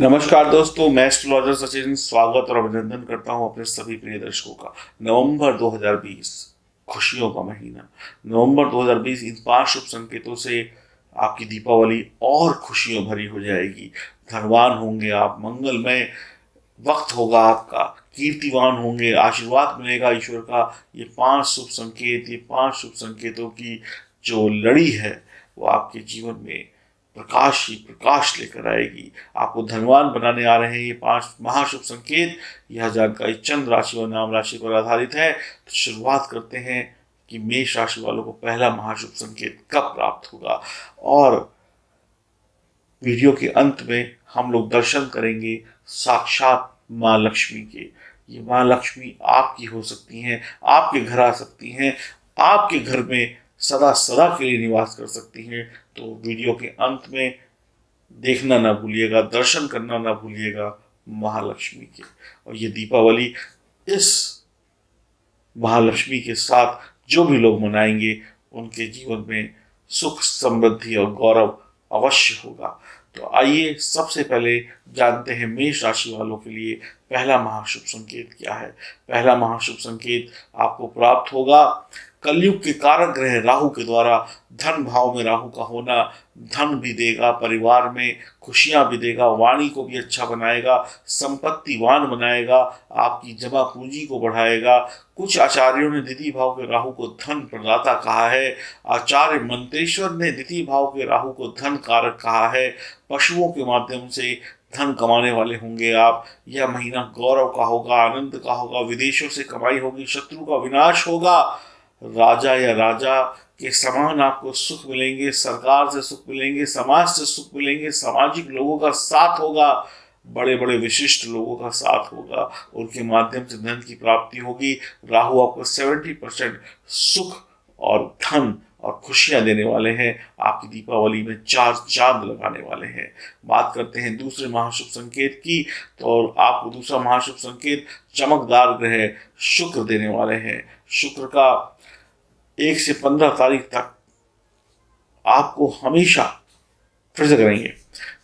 नमस्कार दोस्तों, मैं एस्ट्रोलॉजर सचिन स्वागत और अभिनंदन करता हूं अपने सभी प्रिय दर्शकों का। नवंबर 2020 खुशियों का महीना। नवंबर 2020 इन 5 शुभ संकेतों से आपकी दीपावली और खुशियों भरी हो जाएगी। धनवान होंगे आप, मंगलमय वक्त होगा आपका, कीर्तिवान होंगे, आशीर्वाद मिलेगा ईश्वर का। ये 5 शुभ संकेत, ये 5 शुभ संकेतों की जो लड़ी है वो आपके जीवन में प्रकाश ही प्रकाश लेकर आएगी। आपको धनवान बनाने आ रहे हैं ये 5 महाशुभ संकेत। यह जानकारी चंद्र राशि और नाम राशि पर आधारित है। तो शुरुआत करते हैं कि मेष राशि वालों को पहला महाशुभ संकेत कब प्राप्त होगा। और वीडियो के अंत में हम लोग दर्शन करेंगे साक्षात माँ लक्ष्मी के। ये माँ लक्ष्मी आपकी हो सकती हैं, आपके घर आ सकती हैं, आपके घर में सदा सदा के लिए निवास कर सकती हैं। तो वीडियो के अंत में देखना ना भूलिएगा, दर्शन करना ना भूलिएगा महालक्ष्मी के। और ये दीपावली इस महालक्ष्मी के साथ जो भी लोग मनाएंगे उनके जीवन में सुख, समृद्धि और गौरव अवश्य होगा। तो आइए सबसे पहले जानते हैं मेष राशि वालों के लिए पहला महाशुभ संकेत क्या है। पहला महाशुभ संकेत आपको प्राप्त होगा कलयुग के कारक ग्रह राहु के द्वारा। धन भाव में राहु का होना धन भी देगा, परिवार में खुशियां भी देगा, वाणी को भी अच्छा बनाएगा, संपत्तिवान बनाएगा, आपकी जमा पूंजी को बढ़ाएगा। कुछ आचार्यों ने द्वितीय भाव के राहु को धन प्रदाता कहा है। आचार्य मंत्रेश्वर ने द्वितीय भाव के राहु को धन कारक कहा है। पशुओं के माध्यम से धन कमाने वाले होंगे आप। यह महीना गौरव का होगा, आनंद का होगा, विदेशों से कमाई होगी, शत्रु का विनाश होगा। राजा या राजा के समान आपको सुख मिलेंगे, सरकार से सुख मिलेंगे, समाज से सुख मिलेंगे, सामाजिक लोगों का साथ होगा, बड़े बड़े विशिष्ट लोगों का साथ होगा, उनके माध्यम से धन की प्राप्ति होगी। राहु आपको 70% सुख और धन और खुशियां देने वाले हैं। आपकी दीपावली में 4 चांद लगाने वाले हैं। बात करते हैं दूसरे महाशुभ संकेत की। तो आपको दूसरा महाशुभ संकेत चमकदार ग्रह शुक्र देने वाले हैं। शुक्र का 1 से 15 तारीख तक आपको हमेशा फिर से करेंगे।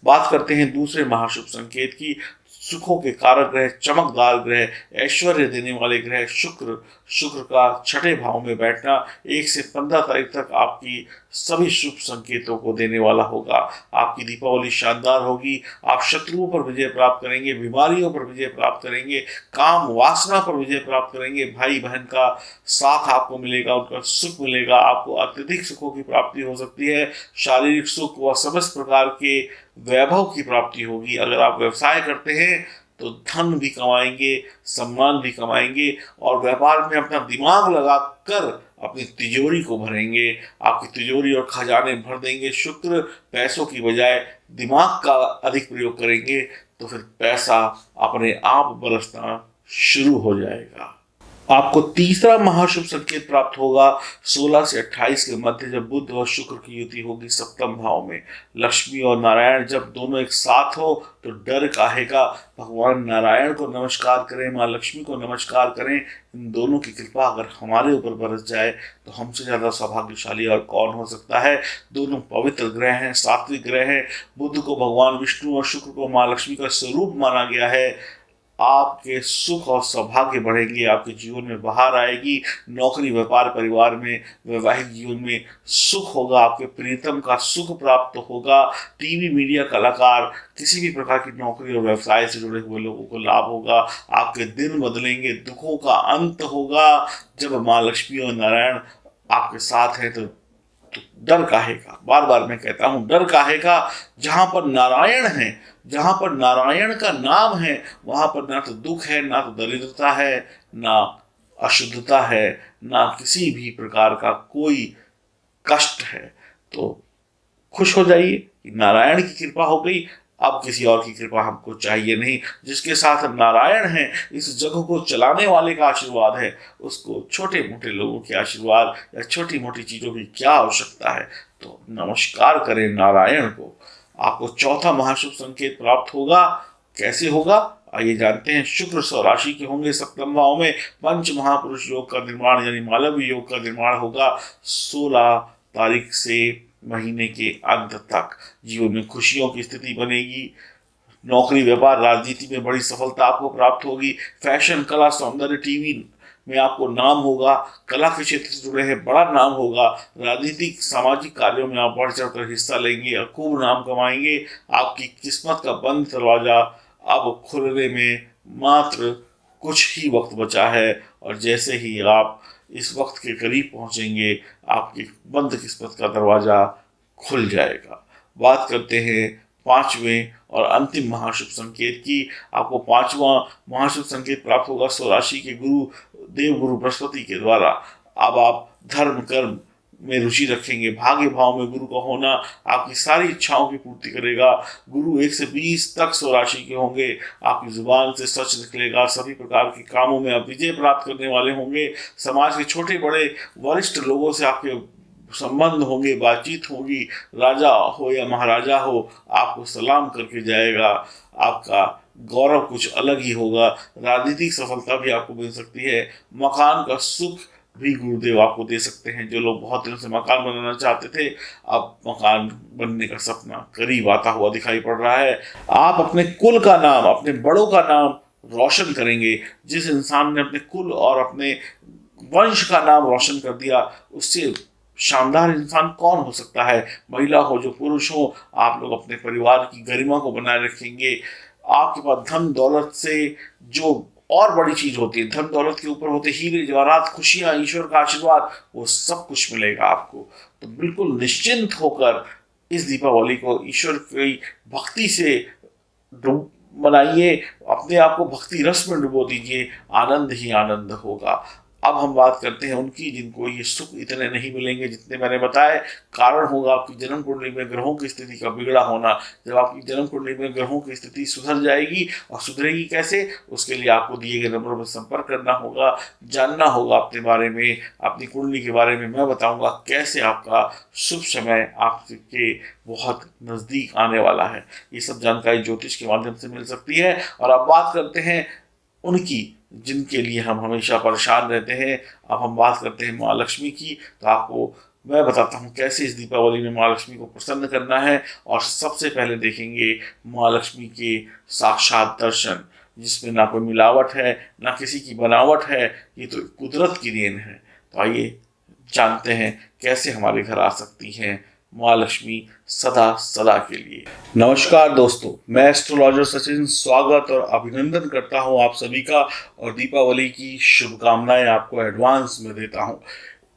बात करते हैं दूसरे महाशुभ संकेत की। सुखों के कारक ग्रह, चमकदार ग्रह, ऐश्वर्य देने वाले ग्रह शुक्र। शुक्र का 6ठे भाव में बैठना 1 से 15 तारीख तक आपकी सभी शुभ संकेतों को देने वाला होगा। आपकी दीपावली शानदार होगी। आप शत्रुओं पर विजय प्राप्त करेंगे, बीमारियों पर विजय प्राप्त करेंगे, काम वासना पर विजय प्राप्त करेंगे। भाई बहन का साथ आपको मिलेगा, उनका सुख मिलेगा। आपको अत्यधिक सुखों की प्राप्ति हो सकती है। शारीरिक सुख व समस्त प्रकार के वैभव की प्राप्ति होगी। अगर आप व्यवसाय करते हैं तो धन भी कमाएंगे, सम्मान भी कमाएंगे और व्यापार में अपना दिमाग लगाकर अपनी तिजोरी को भरेंगे। आपकी तिजोरी और खजाने भर देंगे। शुक्र पैसों की बजाय दिमाग का अधिक प्रयोग करेंगे तो फिर पैसा अपने आप बरसना शुरू हो जाएगा। आपको तीसरा महाशुभ संकेत प्राप्त होगा 16 से 28 के मध्य, जब बुध और शुक्र की युति होगी सप्तम भाव में। लक्ष्मी और नारायण जब दोनों एक साथ हो तो डर काहे का। भगवान नारायण को नमस्कार करें, माँ लक्ष्मी को नमस्कार करें। इन दोनों की कृपा अगर हमारे ऊपर बरस जाए तो हमसे ज़्यादा सौभाग्यशाली और कौन हो सकता है। दोनों पवित्र ग्रह हैं, सात्विक ग्रह हैं। बुध को भगवान विष्णु और शुक्र को माँ लक्ष्मी का स्वरूप माना गया है। आपके सुख और सौभाग्य बढ़ेंगे, आपके जीवन में बहार आएगी। नौकरी, व्यापार, परिवार में, वैवाहिक जीवन में सुख होगा। आपके प्रियतम का सुख प्राप्त होगा। टीवी, मीडिया, कलाकार, किसी भी प्रकार की नौकरी और व्यवसाय से जुड़े हुए लोगों को लाभ होगा। आपके दिन बदलेंगे, दुखों का अंत होगा। जब माँ लक्ष्मी और नारायण आपके साथ हैं तो डर काहे का। बार बार मैं कहता हूं, डर काहे का। जहां पर नारायण है, जहां पर नारायण का नाम है, वहां पर ना तो दुख है, ना तो दरिद्रता है, ना अशुद्धता है, ना किसी भी प्रकार का कोई कष्ट है। तो खुश हो जाइए कि नारायण की कृपा हो गई। अब किसी और की कृपा हमको चाहिए नहीं। जिसके साथ नारायण है, इस जगह को चलाने वाले का आशीर्वाद है, उसको छोटे मोटे लोगों के आशीर्वाद या छोटी मोटी चीजों की क्या आवश्यकता है। तो नमस्कार करें नारायण को। आपको चौथा महाशुभ संकेत प्राप्त होगा। कैसे होगा आइए जानते हैं शुक्र स्वराशि के होंगे सप्तम भाव में। पंच महापुरुष योग का निर्माण यानी मालव योग का निर्माण होगा 16 तारीख से महीने के अंत तक। जीवन में खुशियों की स्थिति बनेगी। नौकरी, व्यापार, राजनीति में बड़ी सफलता आपको प्राप्त होगी। फैशन, कला, सौंदर्य, टीवी में आपको नाम होगा। कला के क्षेत्र से जुड़े हैं, बड़ा नाम होगा। राजनीतिक, सामाजिक कार्यों में आप बढ़ चढ़कर हिस्सा लेंगे और खूब नाम कमाएंगे। आपकी किस्मत का बंद दरवाजा अब खुलने में मात्र कुछ ही वक्त बचा है और जैसे ही आप इस वक्त के करीब पहुंचेंगे, आपकी बंद किस्मत का दरवाजा खुल जाएगा। बात करते हैं पांचवें और अंतिम महाशुभ संकेत की। आपको पांचवा महाशुभ संकेत प्राप्त होगा स्वराशि के गुरु देव गुरु बृहस्पति के द्वारा। अब आप धर्म कर्म में रुचि रखेंगे। भाग्य भाव में गुरु का होना आपकी सारी इच्छाओं की पूर्ति करेगा। गुरु 1 से 20 तक स्वराशि के होंगे। आपकी जुबान से सच निकलेगा। सभी प्रकार के कामों में आप विजय प्राप्त करने वाले होंगे। समाज के छोटे बड़े वरिष्ठ लोगों से आपके संबंध होंगे, बातचीत होगी। राजा हो या महाराजा हो, आपको सलाम करके जाएगा। आपका गौरव कुछ अलग ही होगा। राजनीतिक सफलता भी आपको मिल सकती है। मकान का सुख भी गुरुदेव आपको दे सकते हैं। जो लोग बहुत दिनों से मकान बनाना चाहते थे, अब मकान बनने का सपना करीब आता हुआ दिखाई पड़ रहा है। आप अपने कुल का नाम, अपने बड़ों का नाम रोशन करेंगे। जिस इंसान ने अपने कुल और अपने वंश का नाम रोशन कर दिया, उससे शानदार इंसान कौन हो सकता है। महिला हो जो पुरुष हो, आप लोग अपने परिवार की गरिमा को बनाए रखेंगे। आपके पास धन दौलत से जो और बड़ी चीज होती है, धन दौलत के ऊपर होते हीरे जवाहरात, खुशियां, ईश्वर का आशीर्वाद, वो सब कुछ मिलेगा आपको। तो बिल्कुल निश्चिंत होकर इस दीपावली को ईश्वर की भक्ति से मनाइए। अपने आप को भक्ति रस में डुबो दीजिए। आनंद ही आनंद होगा। अब हम बात करते हैं उनकी जिनको ये सुख इतने नहीं मिलेंगे जितने मैंने बताए। कारण होगा आपकी जन्म कुंडली में ग्रहों की स्थिति का बिगड़ा होना। जब आपकी जन्म कुंडली में ग्रहों की स्थिति सुधर जाएगी, और सुधरेगी कैसे, उसके लिए आपको दिए गए नंबरों पर संपर्क करना होगा, जानना होगा अपने बारे में, अपनी कुंडली के बारे में मैं बताऊंगा कैसे आपका शुभ समय आपके बहुत नज़दीक आने वाला है। ये सब जानकारी ज्योतिष के माध्यम से मिल सकती है। और अब बात करते हैं उनकी जिनके लिए हम हमेशा परेशान रहते हैं। अब हम बात करते हैं माँ लक्ष्मी की। तो आपको मैं बताता हूँ कैसे इस दीपावली में माँ लक्ष्मी को प्रसन्न करना है। और सबसे पहले देखेंगे माँ लक्ष्मी के साक्षात दर्शन, जिसमें ना कोई मिलावट है, ना किसी की बनावट है। ये तो कुदरत की देन है। तो आइए जानते हैं कैसे हमारे घर आ सकती हैं माँ लक्ष्मी सदा सदा के लिए। नमस्कार दोस्तों, मैं एस्ट्रोलॉजर सचिन स्वागत और अभिनंदन करता हूं आप सभी का, और दीपावली की शुभकामनाएं आपको एडवांस में देता हूं।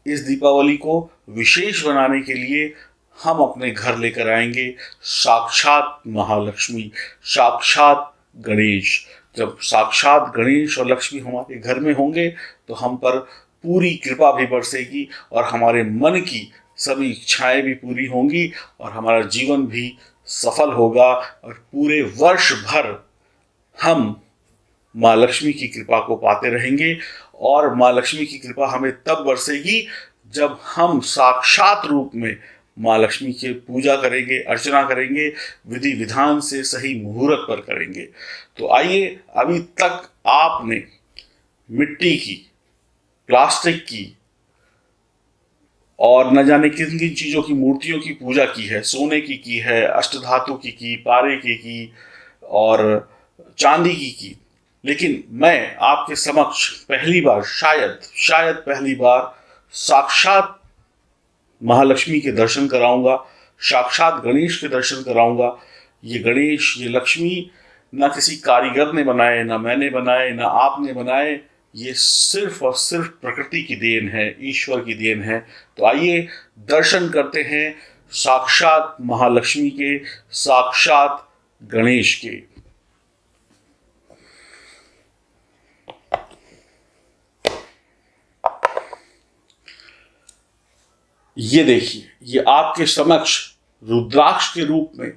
इस दीपावली को विशेष बनाने के लिए हम अपने घर लेकर आएंगे साक्षात महालक्ष्मी, साक्षात गणेश। जब साक्षात गणेश और लक्ष्मी हमारे घर में होंगे तो हम पर पूरी कृपा भी बरसेगी और हमारे मन की सभी इच्छाएं भी पूरी होंगी और हमारा जीवन भी सफल होगा। और पूरे वर्ष भर हम माँ लक्ष्मी की कृपा को पाते रहेंगे। और माँ लक्ष्मी की कृपा हमें तब बरसेगी जब हम साक्षात रूप में माँ लक्ष्मी की पूजा करेंगे, अर्चना करेंगे, विधि विधान से सही मुहूर्त पर करेंगे। तो आइए, अभी तक आपने मिट्टी की, प्लास्टिक की और न जाने किन किन चीज़ों की मूर्तियों की पूजा की है। सोने की है, अष्टधातु की, पारे की और चांदी की। लेकिन मैं आपके समक्ष पहली बार, शायद पहली बार साक्षात महालक्ष्मी के दर्शन कराऊंगा, साक्षात गणेश के दर्शन कराऊंगा। ये गणेश, ये लक्ष्मी ना किसी कारीगर ने बनाए, ना मैंने बनाए, ना आपने बनाए। ये सिर्फ और सिर्फ प्रकृति की देन है, ईश्वर की देन है। तो आइए दर्शन करते हैं साक्षात महालक्ष्मी के, साक्षात गणेश के। ये देखिए, ये आपके समक्ष रुद्राक्ष के रूप में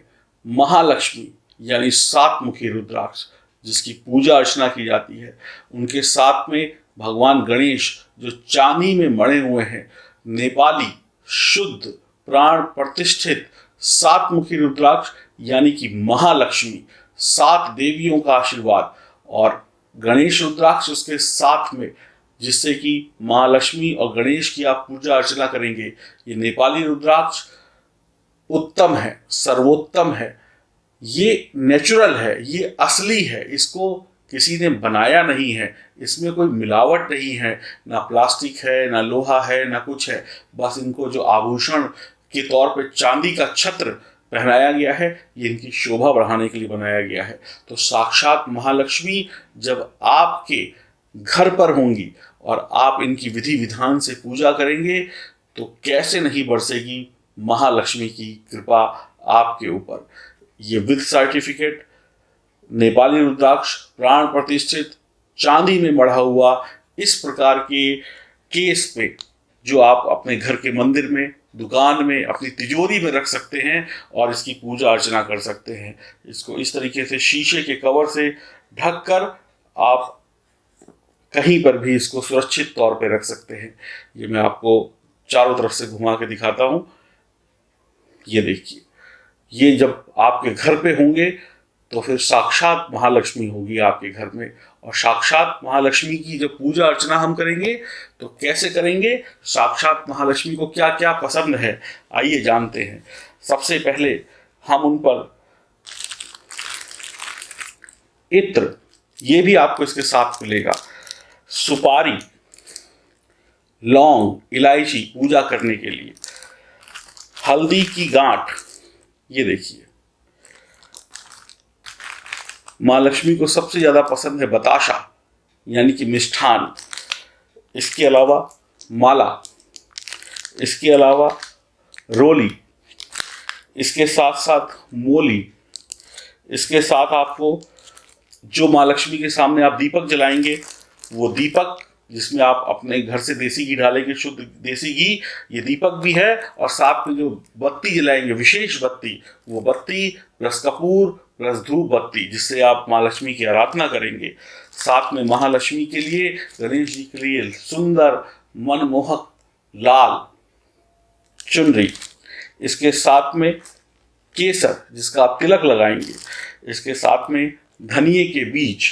महालक्ष्मी यानी 7 मुखी रुद्राक्ष, जिसकी पूजा अर्चना की जाती है, उनके साथ में भगवान गणेश जो चांदी में मढ़े हुए हैं, नेपाली शुद्ध प्राण प्रतिष्ठित 7 मुखी रुद्राक्ष यानी कि महालक्ष्मी, 7 देवियों का आशीर्वाद और गणेश रुद्राक्ष उसके साथ में, जिससे कि महालक्ष्मी और गणेश की आप पूजा अर्चना करेंगे। ये नेपाली रुद्राक्ष उत्तम है, सर्वोत्तम है, ये नेचुरल है, ये असली है, इसको किसी ने बनाया नहीं है, इसमें कोई मिलावट नहीं है, ना प्लास्टिक है, ना लोहा है, ना कुछ है। बस इनको जो आभूषण के तौर पे चांदी का छत्र पहनाया गया है, ये इनकी शोभा बढ़ाने के लिए बनाया गया है। तो साक्षात महालक्ष्मी जब आपके घर पर होंगी और आप इनकी विधि विधान से पूजा करेंगे तो कैसे नहीं बरसेगी महालक्ष्मी की कृपा आपके ऊपर। ये विद सर्टिफिकेट नेपाली रुद्राक्ष प्राण प्रतिष्ठित चांदी में मढ़ा हुआ इस प्रकार के केस पे, जो आप अपने घर के मंदिर में, दुकान में, अपनी तिजोरी में रख सकते हैं और इसकी पूजा अर्चना कर सकते हैं। इसको इस तरीके से शीशे के कवर से ढक कर आप कहीं पर भी इसको सुरक्षित तौर पे रख सकते हैं। ये मैं आपको चारों तरफ से घुमा के दिखाता हूं। ये देखिए, ये जब आपके घर पे होंगे तो फिर साक्षात महालक्ष्मी होगी आपके घर में। और साक्षात महालक्ष्मी की जब पूजा अर्चना हम करेंगे तो कैसे करेंगे, साक्षात महालक्ष्मी को क्या क्या पसंद है, आइए जानते हैं। सबसे पहले हम उन पर इत्र, ये भी आपको इसके साथ मिलेगा, सुपारी, लौंग, इलायची पूजा करने के लिए, हल्दी की गांठ, ये देखिए माँ लक्ष्मी को सबसे ज्यादा पसंद है बताशा यानी कि मिष्ठान। इसके अलावा माला, इसके अलावा रोली, इसके साथ साथ मोली, इसके साथ आपको जो माँ लक्ष्मी के सामने आप दीपक जलाएंगे वो दीपक, जिसमें आप अपने घर से देसी घी डालेंगे, शुद्ध देसी घी, ये दीपक भी है। और साथ में जो बत्ती जलाएंगे, विशेष बत्ती, वो बत्ती प्लस कपूर प्लस धूप बत्ती, जिससे आप माँ लक्ष्मी की आराधना करेंगे। साथ में महालक्ष्मी के लिए, गणेश जी के लिए सुंदर मनमोहक लाल चुनरी, इसके साथ में केसर जिसका आप तिलक लगाएंगे, इसके साथ में धनिये के बीज,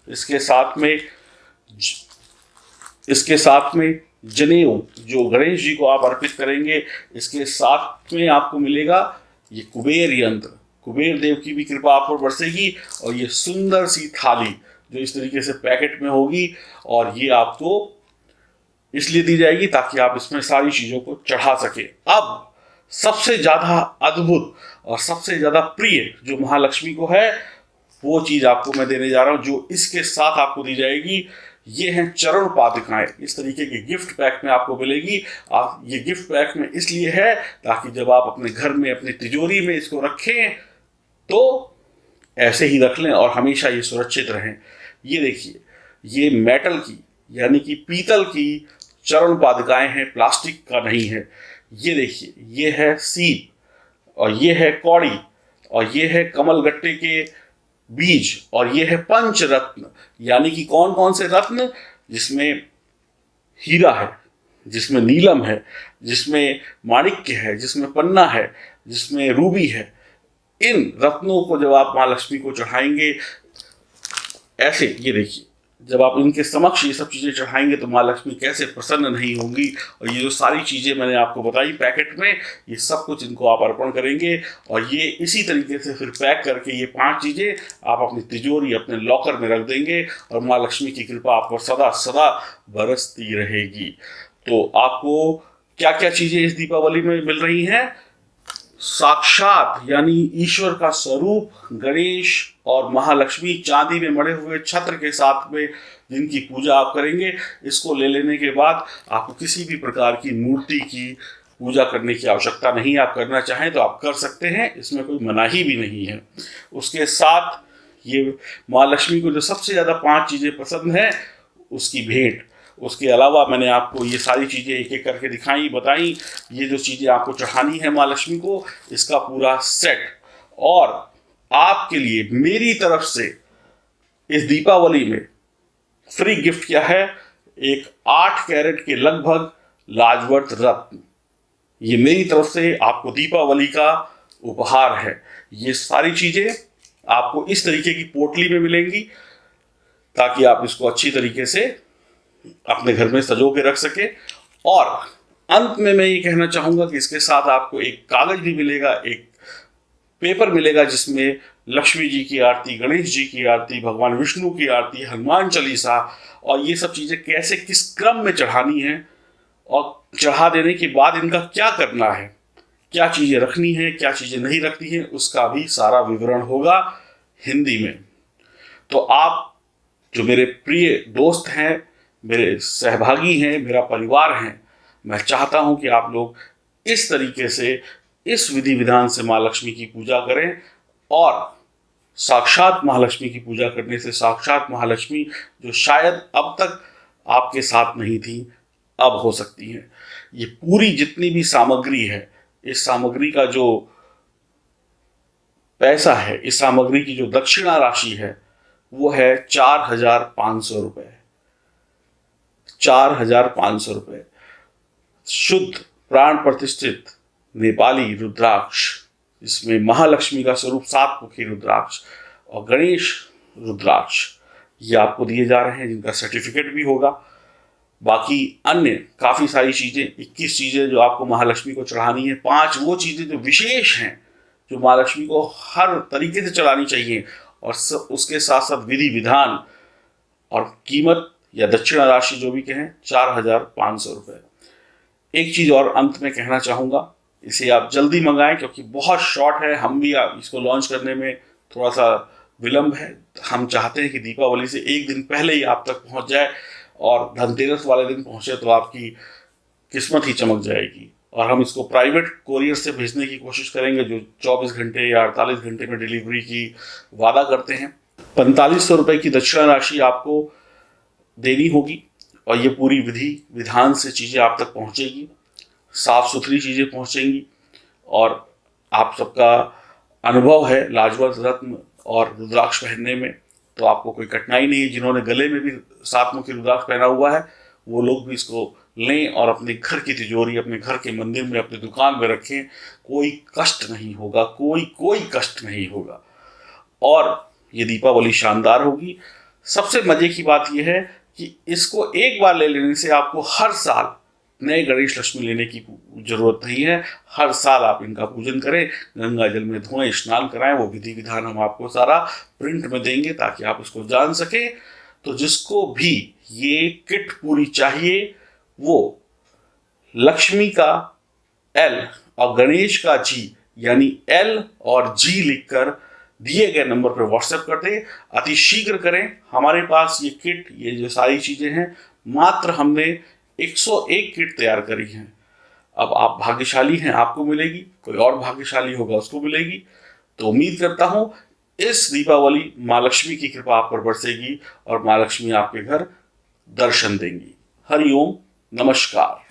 इसके साथ में जनेऊ जो गणेश जी को आप अर्पित करेंगे। इसके साथ में आपको मिलेगा ये कुबेर यंत्र, कुबेर देव की भी कृपा आप पर बरसेगी। और ये सुंदर सी थाली जो इस तरीके से पैकेट में होगी, और ये आपको इसलिए दी जाएगी ताकि आप इसमें सारी चीजों को चढ़ा सके। अब सबसे ज्यादा अद्भुत और सबसे ज्यादा प्रिय जो महालक्ष्मी को है, वो चीज आपको मैं देने जा रहा हूं, जो इसके साथ आपको दी जाएगी। ये हैं चरण पादुकाएं, इस तरीके के गिफ्ट पैक में आपको मिलेगी। आप ये गिफ्ट पैक में इसलिए है ताकि जब आप अपने घर में, अपनी तिजोरी में इसको रखें तो ऐसे ही रख लें और हमेशा ये सुरक्षित रहें। ये देखिए, ये मेटल की यानी कि पीतल की चरण पादुकाएं हैं, प्लास्टिक का नहीं है। ये देखिए, ये है सीप, और ये है कौड़ी, और ये है कमल गट्टे के बीज, और ये है पंच रत्न। यानी कि कौन कौन से रत्न, जिसमें हीरा है, जिसमें नीलम है, जिसमें माणिक्य है, जिसमें पन्ना है, जिसमें रूबी है। इन रत्नों को जब आप माँ लक्ष्मी को चढ़ाएंगे ऐसे, ये देखिए, जब आप इनके समक्ष ये सब चीज़ें चढ़ाएंगे तो माँ लक्ष्मी कैसे प्रसन्न नहीं होंगी। और ये जो सारी चीज़ें मैंने आपको बताई पैकेट में, ये सब कुछ इनको आप अर्पण करेंगे। और ये इसी तरीके से फिर पैक करके ये 5 चीज़ें आप अपनी तिजोरी, अपने लॉकर में रख देंगे, और माँ लक्ष्मी की कृपा आप पर सदा सदा बरसती रहेगी। तो आपको क्या क्या चीज़ें इस दीपावली में मिल रही हैं? साक्षात यानी ईश्वर का स्वरूप गणेश और महालक्ष्मी चांदी में मढ़े हुए छत्र के साथ में, जिनकी पूजा आप करेंगे। इसको ले लेने के बाद आपको किसी भी प्रकार की मूर्ति की पूजा करने की आवश्यकता नहीं। आप करना चाहें तो आप कर सकते हैं, इसमें कोई मनाही भी नहीं है। उसके साथ ये माँ लक्ष्मी को जो सबसे ज़्यादा 5 चीज़ें पसंद हैं, उसकी भेंट। उसके अलावा मैंने आपको ये सारी चीज़ें एक एक करके दिखाई, बताई। ये जो चीज़ें आपको चढ़ानी है माँ लक्ष्मी को, इसका पूरा सेट। और आपके लिए मेरी तरफ से इस दीपावली में फ्री गिफ्ट क्या है, एक 8 कैरेट के लगभग लाजवर्थ रत्न। ये मेरी तरफ से आपको दीपावली का उपहार है। ये सारी चीज़ें आपको इस तरीके की पोटली में मिलेंगी। ताकि आप इसको अच्छी तरीके से अपने घर में सजो के रख सके। और अंत में मैं ये कहना चाहूंगा कि इसके साथ आपको एक कागज भी मिलेगा, एक पेपर मिलेगा जिसमें लक्ष्मी जी की आरती, गणेश जी की आरती, भगवान विष्णु की आरती, हनुमान चालीसा और ये सब चीजें कैसे किस क्रम में चढ़ानी है और चढ़ा देने के बाद इनका क्या करना है, क्या चीजें रखनी है, क्या चीजें नहीं रखनी है, उसका भी सारा विवरण होगा हिंदी में। तो आप जो मेरे प्रिय दोस्त हैं, मेरे सहभागी हैं, मेरा परिवार हैं, मैं चाहता हूं कि आप लोग इस तरीके से इस विधि विधान से माँ लक्ष्मी की पूजा करें। और साक्षात महालक्ष्मी की पूजा करने से साक्षात महालक्ष्मी जो शायद अब तक आपके साथ नहीं थी, अब हो सकती हैं। ये पूरी जितनी भी सामग्री है, इस सामग्री का जो पैसा है, इस सामग्री की जो दक्षिणा राशि है, वो है 4,500 रुपये। 4,500 रुपये शुद्ध प्राण प्रतिष्ठित नेपाली रुद्राक्ष, जिसमें महालक्ष्मी का स्वरूप 7 मुखी रुद्राक्ष और गणेश रुद्राक्ष ये आपको दिए जा रहे हैं, जिनका सर्टिफिकेट भी होगा। बाकी अन्य काफ़ी सारी चीज़ें, 21 चीज़ें जो आपको महालक्ष्मी को चढ़ानी है, 5 वो चीज़ें जो विशेष हैं, जो महालक्ष्मी को हर तरीके से चढ़ानी चाहिए, और उसके साथ साथ विधि विधान और कीमत या दक्षिणा राशि जो भी कहें, 4,500 रुपये। एक चीज़ और अंत में कहना चाहूँगा, इसे आप जल्दी मंगाएं क्योंकि बहुत शॉर्ट है। हम भी इसको लॉन्च करने में थोड़ा सा विलम्ब है। हम चाहते हैं कि दीपावली से एक दिन पहले ही आप तक पहुंच जाए, और धनतेरस वाले दिन पहुंचे तो आपकी किस्मत ही चमक जाएगी। और हम इसको प्राइवेट कोरियर से भेजने की कोशिश करेंगे, जो 24 घंटे या 48 घंटे में डिलीवरी की वादा करते हैं। 4,500 रुपये की दक्षिणा राशि आपको देनी होगी, और ये पूरी विधि विधान से चीज़ें आप तक पहुँचेगी, साफ सुथरी चीज़ें पहुँचेंगी। और आप सबका अनुभव है लाजवंत रत्न और रुद्राक्ष पहनने में, तो आपको कोई कठिनाई नहीं है। जिन्होंने गले में भी 7 मुखी रुद्राक्ष पहना हुआ है, वो लोग भी इसको लें और अपने घर की तिजोरी, अपने घर के मंदिर में, अपनी दुकान में रखें। कोई कष्ट नहीं होगा, कोई कष्ट नहीं होगा, और ये दीपावली शानदार होगी। सबसे मजे की बात यह है कि इसको एक बार ले लेने से आपको हर साल नए गणेश लक्ष्मी लेने की जरूरत नहीं है। हर साल आप इनका पूजन करें, गंगा जल में धोएं, स्नान कराएं। वो विधि विधान हम आपको सारा प्रिंट में देंगे ताकि आप इसको जान सकें। तो जिसको भी ये किट पूरी चाहिए, वो लक्ष्मी का L और गणेश का G, यानी L और G लिखकर दिए गए नंबर पर व्हाट्सएप कर दें। अति शीघ्र करें। हमारे पास ये किट, ये जो सारी चीज़ें हैं, मात्र हमने 101 किट तैयार करी हैं। अब आप भाग्यशाली हैं, आपको मिलेगी, कोई और भाग्यशाली होगा उसको मिलेगी। तो उम्मीद करता हूं इस दीपावली माँ लक्ष्मी की कृपा आप पर बरसेगी और माँ लक्ष्मी आपके घर दर्शन देंगी। हरिओम, नमस्कार।